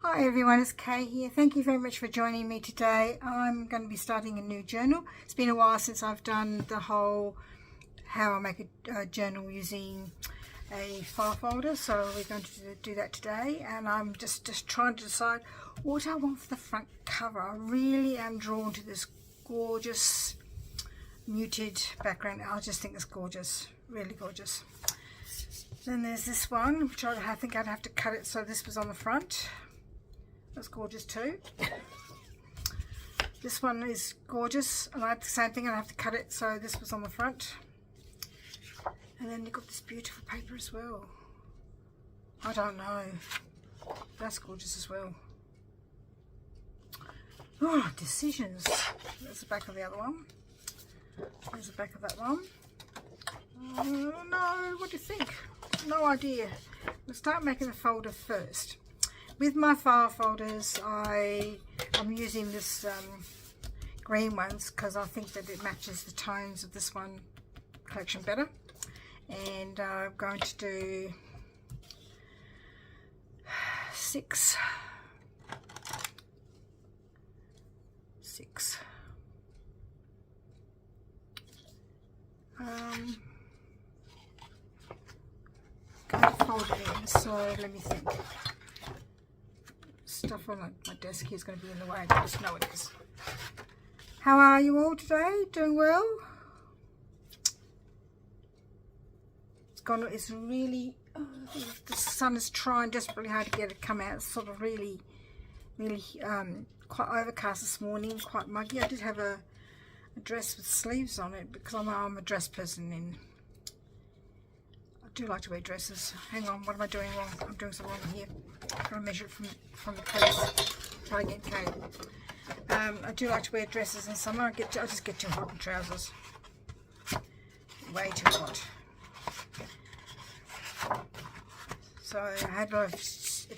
Hi everyone, it's Kay here. Thank you very much for joining me today. I'm going to be starting a new journal. It's been a while since I've done the whole how I make a journal using a file folder, so we're going to do that today. And I'm just trying to decide what I want for the front cover. I really am drawn to this gorgeous muted background. I just think it's gorgeous, really gorgeous. Then there's this one, which I think I'd have to cut it so this was on the front. That's gorgeous too. This one is gorgeous, and I had the same thing. I have to cut it so this was on the front. And then you've got this beautiful paper as well. I don't know. That's gorgeous as well. Oh, decisions. There's the back of the other one. There's the back of that one. No, what do you think? No idea. We'll start making the folder first. With my file folders, I'm using this green ones because I think that it matches the tones of this one collection better. And I'm going to do 6. Going to fold it in, so let me think. Stuff on my desk here is going to be in the way. I just know it is. How are you all today? Doing well? It's really, the sun is trying desperately hard to get it to come out. It's sort of really quite overcast this morning, quite muggy. I did have a dress with sleeves on it because I'm a dress person, and I do like to wear dresses. Hang on, what am I doing wrong? I'm doing something wrong here. I'm going to measure it from the crease. Try again, Kate. I do like to wear dresses in summer. I just get too hot in trousers. Way too hot. So I had a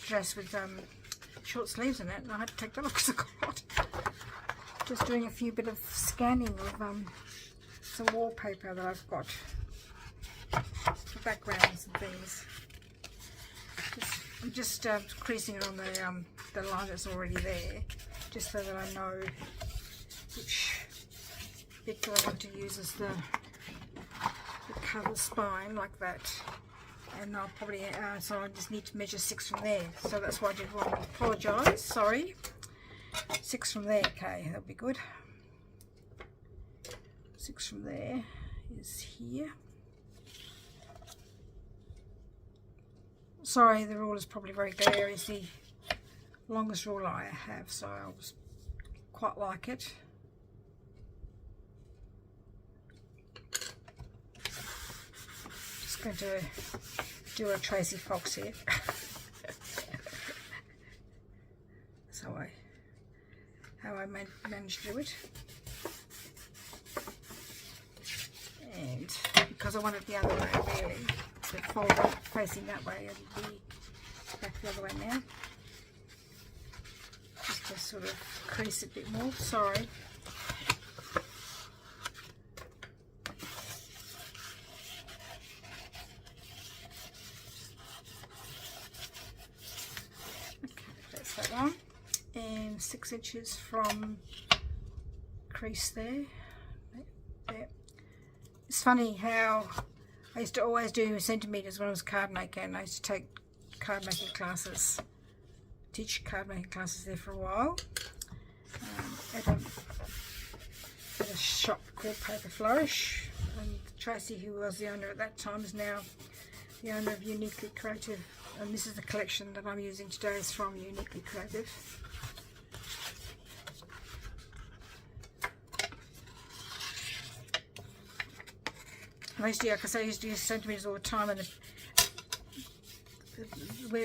dress with short sleeves in it, and I had to take that off because I got hot. Just doing a few bit of scanning of some wallpaper that I've got for backgrounds and things. I'm just creasing it on the line that's already there, just so that I know which bit do I want to use as the cover spine, like that. And I'll probably, so I just need to measure 6 from there. So that's why I did wrong. I apologise, sorry. 6 from there, okay, that'll be good. 6 from there is here. Sorry, the rule is probably very glary. It's the longest ruler I have, so I was quite like it. Just going to do a Tracy Fox here. That's how I managed to do it. And because I want it the other way, really, the folder facing that way, and be back the other way now. Just to sort of crease it a bit more. Sorry. That one, and 6 inches from crease there. It's funny how I used to always do centimetres when I was card maker, and I used to take card making classes, teach card making classes there for a while at a shop called Paper Flourish, and Tracy, who was the owner at that time, is now the owner of Uniquely Creative. And this is the collection that I'm using today, is from Uniquely Creative. And I used to, like I say, I used to use centimetres all the time, and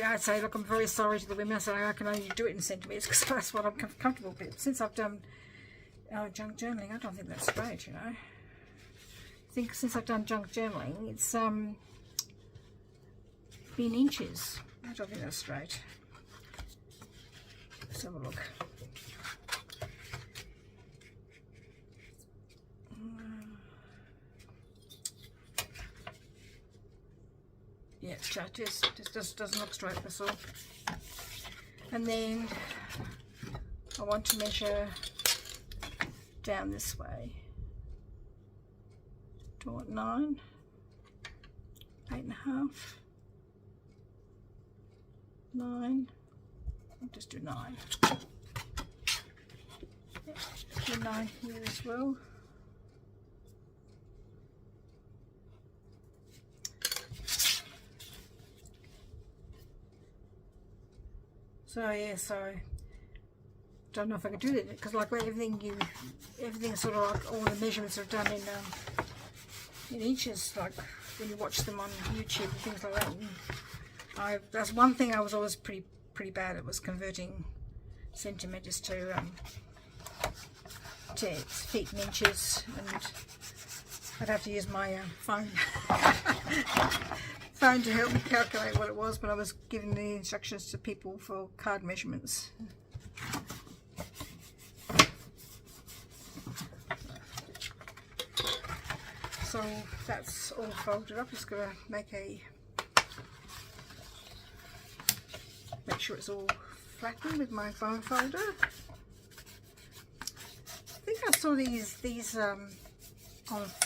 I'd say, look, I'm very sorry to the women. I say, I can only do it in centimetres because that's what I'm comfortable with. Since I've done junk journaling, I don't think that's straight, you know. I think since I've done junk journaling, it's been inches. I don't think that's straight. Let's have a look. Yeah, it just doesn't look straight, that's all. And then I want to measure down this way. Do I want 9, 8.5, 9, I'll just do 9. Yep, do 9 here as well. So yeah, so don't know if I can do that because like everything sort of like all the measurements are done in inches, like when you watch them on YouTube and things like that. And that's one thing I was always pretty bad at, was converting centimeters to feet and inches, and I'd have to use my phone to help me calculate what it was, but I was giving the instructions to people for card measurements. So that's all folded up. Just gonna make sure it's all flattened with my bone folder. I think I saw these on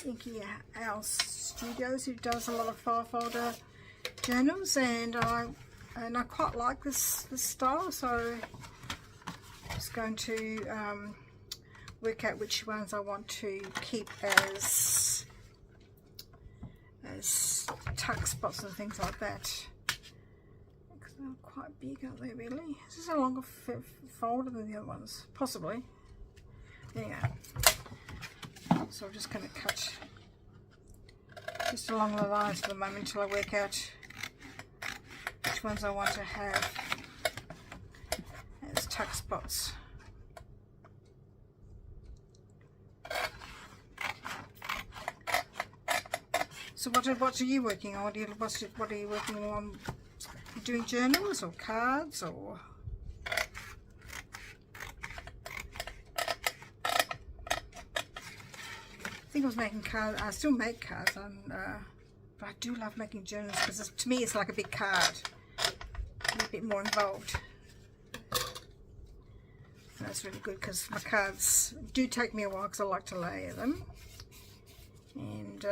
Inky House Studios, who does a lot of file folder journals, and I quite like this style, so I'm just going to work out which ones I want to keep as tuck spots and things like that, because they're quite big, aren't they, really? Is this a longer folder than the other ones? Possibly. There you go. So I'm just going to cut just along the lines for the moment until I work out which ones I want to have as tuck spots. So what are you working on? What are you working on? Doing journals or cards or? I think I was making cards. I still make cards, but I do love making journals because to me it's like a big card, a bit more involved. And that's really good because my cards do take me a while because I like to layer them, and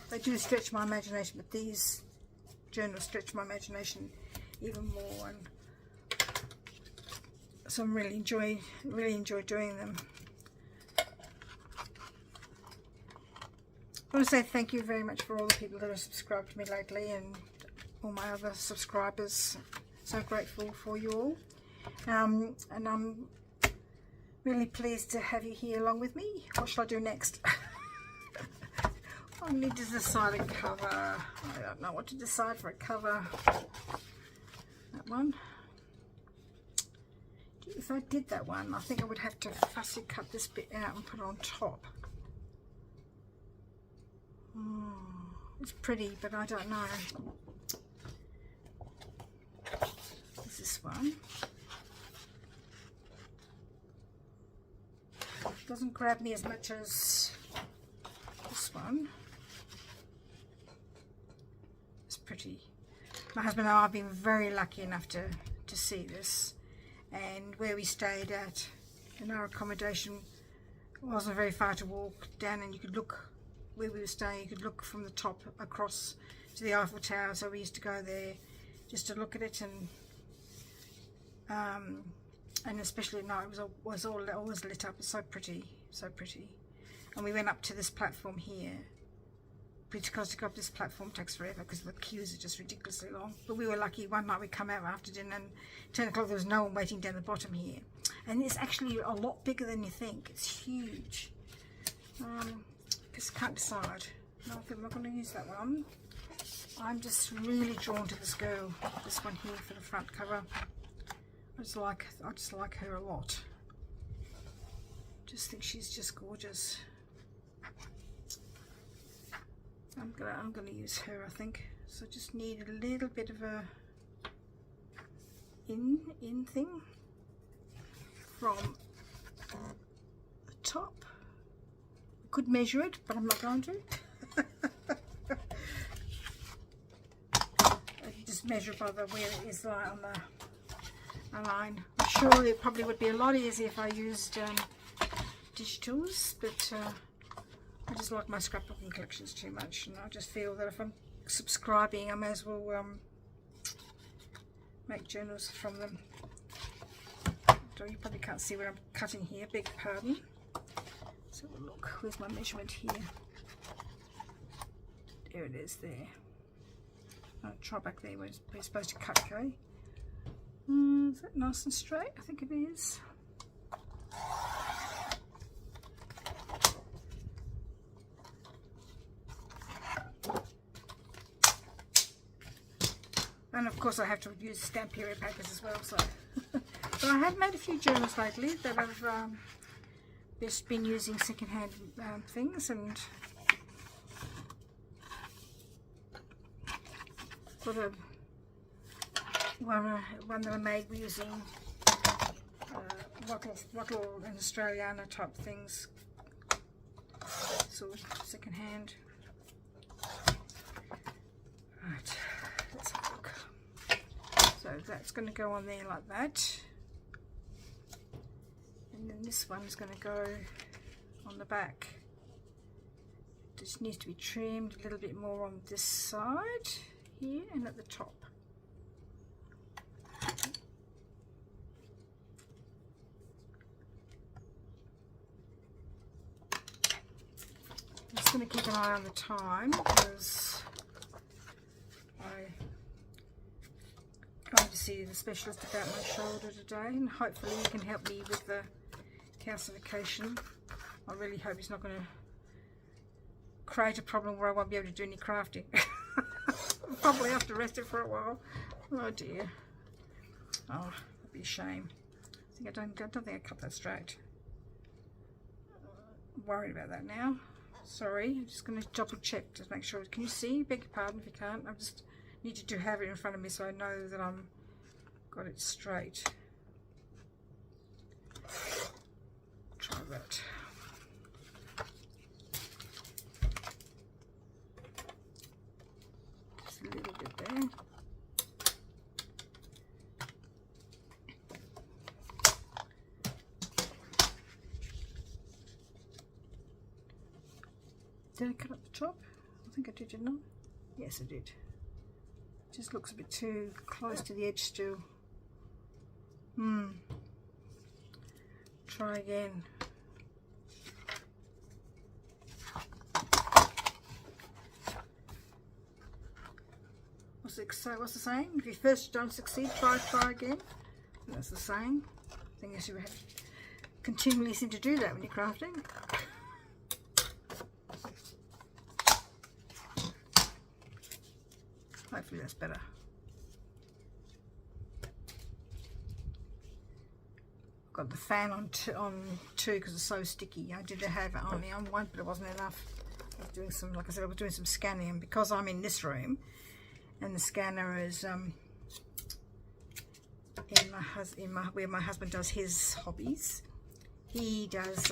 they do stretch my imagination, but these journals stretch my imagination even more, and so I'm really enjoy doing them. I want to say thank you very much for all the people that have subscribed to me lately, and all my other subscribers. So grateful for you all, and I'm really pleased to have you here along with me. What shall I do next? I need to decide a cover. I don't know what to decide for a cover. That one. If I did that one, I think I would have to fussy cut this bit out and put it on top. It's pretty, but I don't know. There's this one. Doesn't grab me as much as this one. It's pretty. My husband and I have been very lucky enough to see this, and where we stayed at in our accommodation wasn't very far to walk down, and you could look where we were staying, you could look from the top across to the Eiffel Tower, so we used to go there just to look at it, and especially at night it was always lit up. It's so pretty, so pretty. And we went up to this platform here, because to go up this platform takes forever because the queues are just ridiculously long. But we were lucky, one night we come out after dinner and 10 o'clock there was no one waiting down the bottom here. And it's actually a lot bigger than you think. It's huge. Just can't decide. No, I think I'm not going to use that one. I'm just really drawn to this girl, this one here for the front cover. I just like her a lot. Just think she's just gorgeous. I'm gonna use her, I think. So I just need a little bit of a in thing from the top. could measure it, but I'm not going to. I can just measure by the where it is like on the line. I'm sure it probably would be a lot easier if I used digitals, but I just like my scrapbooking collections too much, and I just feel that if I'm subscribing, I may as well make journals from them. So you probably can't see what I'm cutting here, beg your pardon. So look, where's my measurement here? There it is there. I'll try back there where we're supposed to cut, okay? Is that nice and straight? I think it is. And of course I have to use stamp period papers as well, so. But I have made a few journals lately that I've just been using secondhand things, and got a one that I made using wattle and Australiana type things, so secondhand. Right, let's have a look. So that's going to go on there like that, and then this one's going to go on the back. Just needs to be trimmed a little bit more on this side here and at the top. I'm just going to keep an eye on the time because I'm going to see the specialist about my shoulder today, and hopefully he can help me with the calcification. I really hope he's not going to create a problem where I won't be able to do any crafting. I'll probably have to rest it for a while. Oh dear. Oh, that'd be a shame. I don't think I cut that straight. I'm worried about that now. Sorry, I'm just going to double check to make sure. Can you see? Beg your pardon if you can't. I just need to have it in front of me so I know that I'm got it straight. Try that. Just a little bit there. Did I cut up the top? I think I did, didn't I? Yes, I did. Just looks a bit too close to the edge still. Try again. What's the saying? If you first don't succeed, try again. That's the saying. I think you have to continually seem to do that when you're crafting. Hopefully that's better. Got the fan on two because it's so sticky. I did have it only on one, but it wasn't enough. I was doing some, like I said, I was doing some scanning, and because I'm in this room and the scanner is where my husband does his hobbies. He does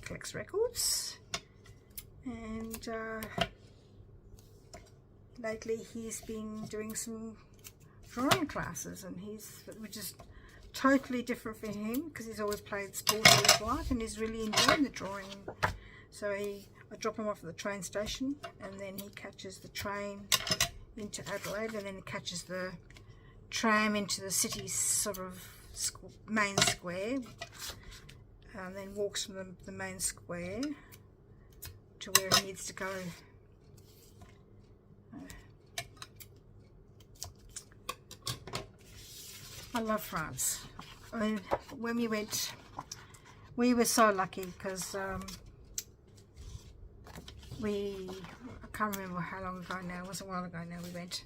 collects records, and lately he's been doing some drawing classes, and which is totally different for him because he's always played sport all his life and he's really enjoying the drawing. So I drop him off at the train station, and then he catches the train into Adelaide, and then he catches the tram into the city's sort of main square, and then walks from the main square to where he needs to go. I love France. I mean, when we went, we were so lucky because I can't remember how long ago now, it was a while ago now we went.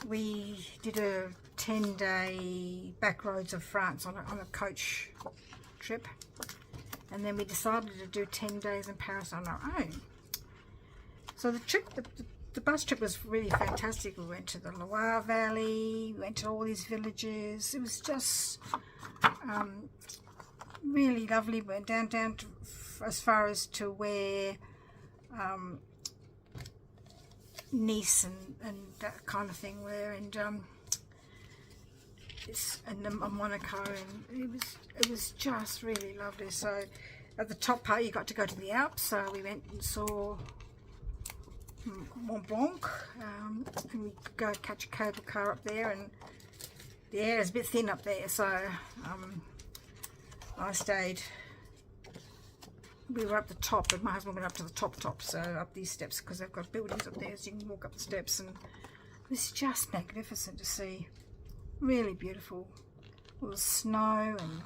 We did a 10-day back roads of France on a coach trip, and then we decided to do 10 days in Paris on our own. So the trip, the bus trip was really fantastic. We went to the Loire Valley, we went to all these villages. It was just really lovely. We went down to as far as to where Nice and that kind of thing were, and Monaco, and it was just really lovely. So at the top part you got to go to the Alps, so we went and saw Mont Blanc, and we could go catch a cable car up there, and the air is a bit thin up there, so I stayed. We were up the top, but my husband went up to the top, so up these steps, because they've got buildings up there, so you can walk up the steps, and it was just magnificent to see. Really beautiful. It was snow, and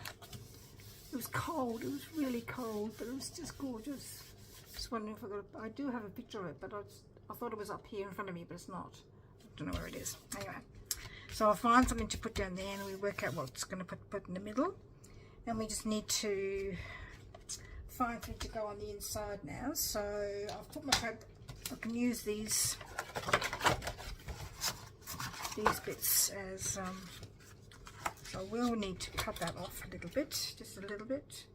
it was cold. It was really cold, but it was just gorgeous. Just wondering if I do have a picture of it, but I thought it was up here in front of me, but it's not. I don't know where it is. Anyway, so I'll find something to put down there, and we work out what's going to put in the middle, and we just need to find something to go on the inside now. So I've put my paper. I can use these bits as so I will need to cut that off a little bit, just a little bit.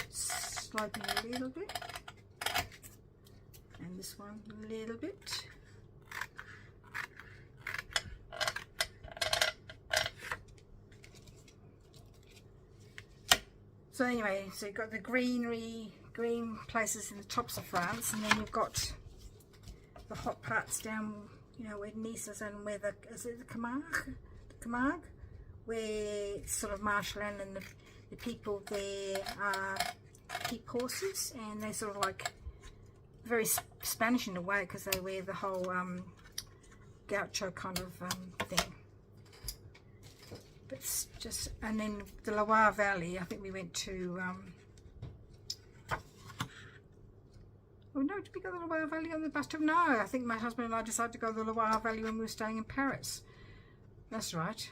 Sloping a little bit, and this one a little bit. So anyway, so you've got the green places in the tops of France, and then you've got the hot parts down, you know, where Nice is, and where is it the Camargue, where it's sort of marshland, and the people there keep horses, and they're sort of like very Spanish in a way, because they wear the whole gaucho kind of thing. But it's just, and then the Loire Valley, I think we went to oh no, did we go to the Loire Valley on the bus trip? No, I think my husband and I decided to go to the Loire Valley when we were staying in Paris. That's right.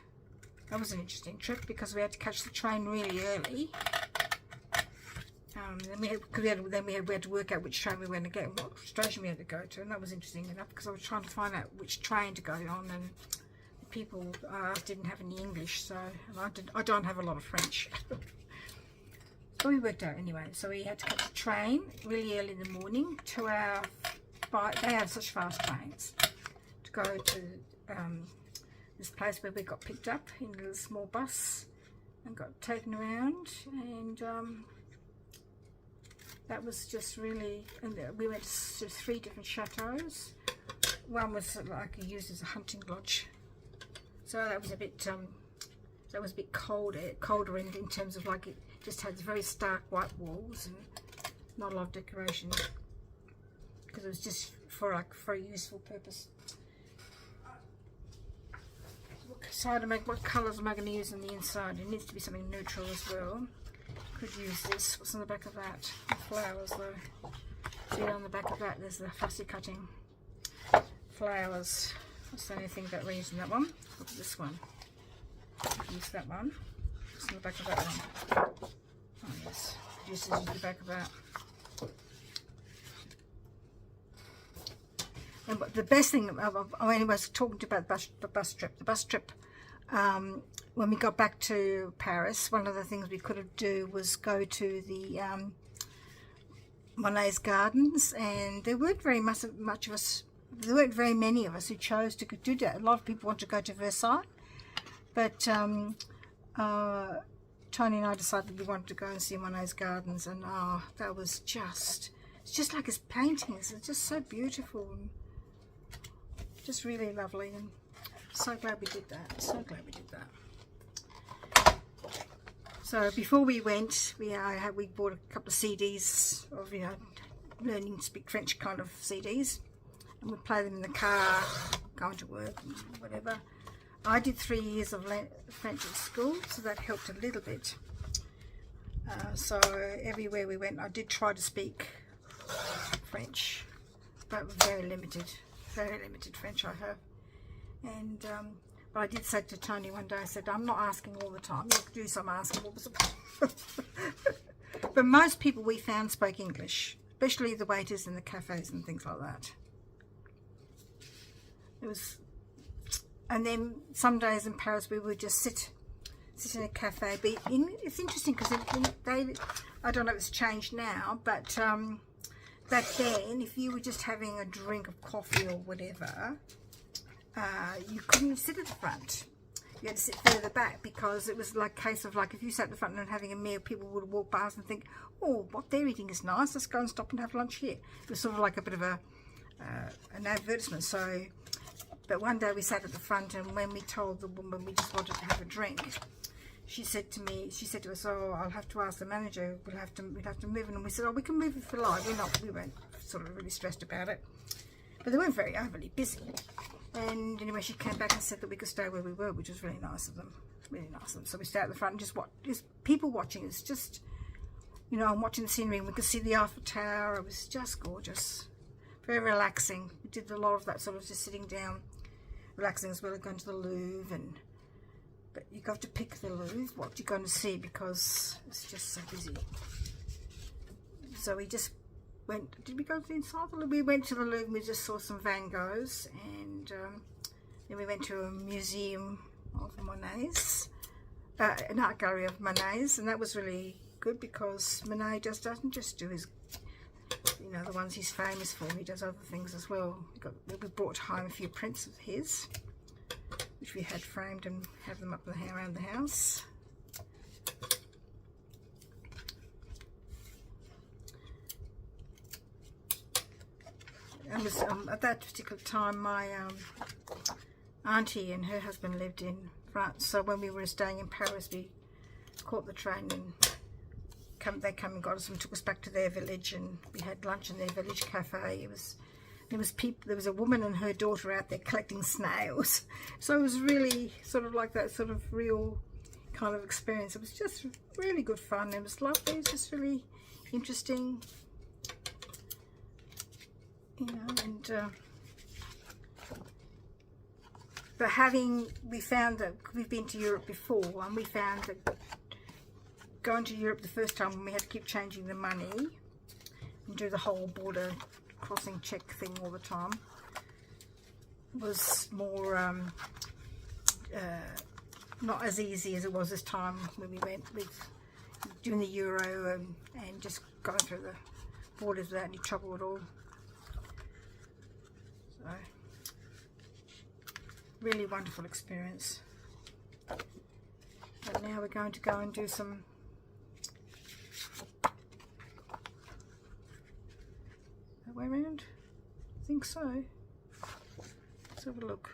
That was an interesting trip, because we had to catch the train really early. Then we had to work out which train we were going to get and what station we had to go to, and that was interesting enough, because I was trying to find out which train to go on, and the people didn't have any English, so I don't have a lot of French. So we worked out anyway. So we had to catch a train really early in the morning to they have such fast trains, to go to this place where we got picked up in a little small bus and got taken around, and that was just really, and we went to 3 different chateaus. One was like used as a hunting lodge, so that was a bit colder in terms of, like, it just had very stark white walls and not a lot of decoration, because it was just for a useful purpose. What colours am I going to use on the inside? It needs to be something neutral as well. Could use this. What's on the back of that? The flowers though. See, on the back of that there's the fussy cutting flowers. That's the only thing about reusing that one. Look at this one. Use that one. What's on the back of that one? Oh yes, just use the back of that. And the best thing, I was talking about the bus trip. When we got back to Paris, one of the things we could do was go to the Monet's Gardens, and there weren't very much of us. There weren't very many of us who chose to do that. A lot of people want to go to Versailles, but Tony and I decided we wanted to go and see Monet's Gardens, and that was it's just like his paintings. It's just so beautiful and just really lovely, and so glad we did that. So glad we did that. So before we went, we bought a couple of CDs of, you know, learning to speak French kind of CDs, and we play them in the car, going to work and whatever. I did 3 years of French at school, so that helped a little bit. So everywhere we went, I did try to speak French, but very limited French I have. And but I did say to Tony one day, I said, I'm not asking all the time, you'll do some asking. But most people we found spoke English, especially the waiters in the cafes and things like that. It was, and then some days in Paris we would just sit It's in a cafe, but it's interesting because I don't know if it's changed now, but back then, if you were just having a drink of coffee or whatever, you couldn't sit at the front. You had to sit further back, because it was like a case of, like, if you sat at the front and having a meal, people would walk past and think, oh, what they're eating is nice, let's go and stop and have lunch here. It was sort of like a bit of an advertisement. So, but one day we sat at the front, and when we told the woman we just wanted to have a drink, she said to us, oh, I'll have to ask the manager, we'd have to move. And we said, oh, we can move if we like. We weren't sort of really stressed about it, but they weren't very overly busy. And anyway, she came back and said that we could stay where we were, which was really nice of them. Really nice of them. So we stayed at the front and just people watching. It's just, you know, I'm watching the scenery, and we could see the Eiffel Tower. It was just gorgeous. Very relaxing. We did a lot of that, sort of just sitting down, relaxing, as well as going to the Louvre. But you have to pick the Louvre, what you're going to see, because it's just so busy. So we just went, did we go to the inside? We went to the Louvre and we just saw some Van Goghs, and then we went to a museum of Monet's, an art gallery of Monet's, and that was really good, because Monet just doesn't just do his, you know, the ones he's famous for. He does other things as well. We brought home a few prints of his, which we had framed and have them up around the house. And at that particular time, my auntie and her husband lived in France, so when we were staying in Paris, we caught the train, and they came and got us and took us back to their village, and we had lunch in their village cafe. There was a woman and her daughter out there collecting snails, so it was really sort of like that sort of real kind of experience. It was just really good fun. It was lovely. It was just really interesting. You know, and but we found that we've been to Europe before, and we found that going to Europe the first time, when we had to keep changing the money and do the whole border crossing check thing all the time, was more not as easy as it was this time when we went with doing the euro and just going through the borders without any trouble at all. So, really wonderful experience. But now we're going to go and do some that way around. I think so. Let's have a look.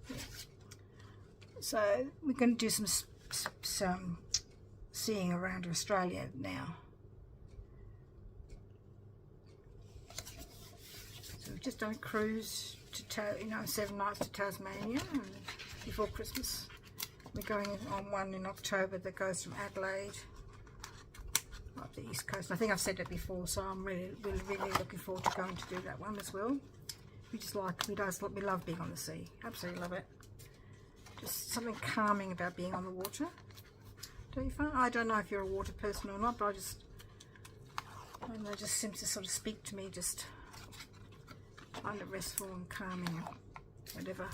Yeah. So we're going to do some seeing around Australia now. So we've just done a cruise to 7 nights to Tasmania before Christmas. We're going on one in October that goes from Adelaide up the east coast. I think I've said it before, so I'm really looking forward to going to do that one as well. We love being on the sea. Absolutely love it. Just something calming about being on the water. Don't you find? I don't know if you're a water person or not, but I don't know, it just seems to sort of speak to me. Just find it restful and calming and whatever.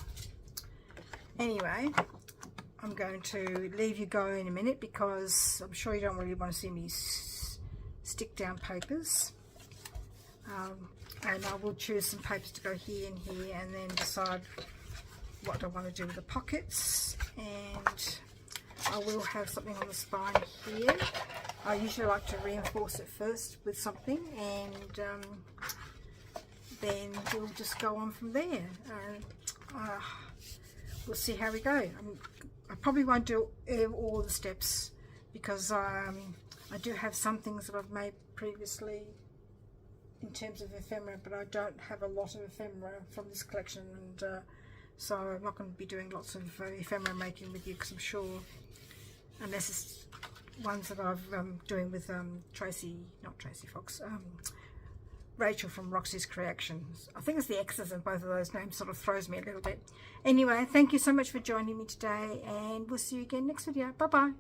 Anyway, I'm going to leave you go in a minute, because I'm sure you don't really want to see me stick down papers. And I will choose some papers to go here and here, and then decide what I want to do with the pockets. And I will have something on the spine here. I usually like to reinforce it first with something, and then we'll just go on from there. We'll see how we go. I probably won't do all the steps, because I do have some things that I've made previously in terms of ephemera, but I don't have a lot of ephemera from this collection, and so I'm not going to be doing lots of ephemera making with you, because I'm sure, unless it's ones that I'm doing with Rachel from Roxy's Creations. I think it's the X's in both of those names sort of throws me a little bit. Anyway, thank you so much for joining me today, and we'll see you again next video. Bye bye.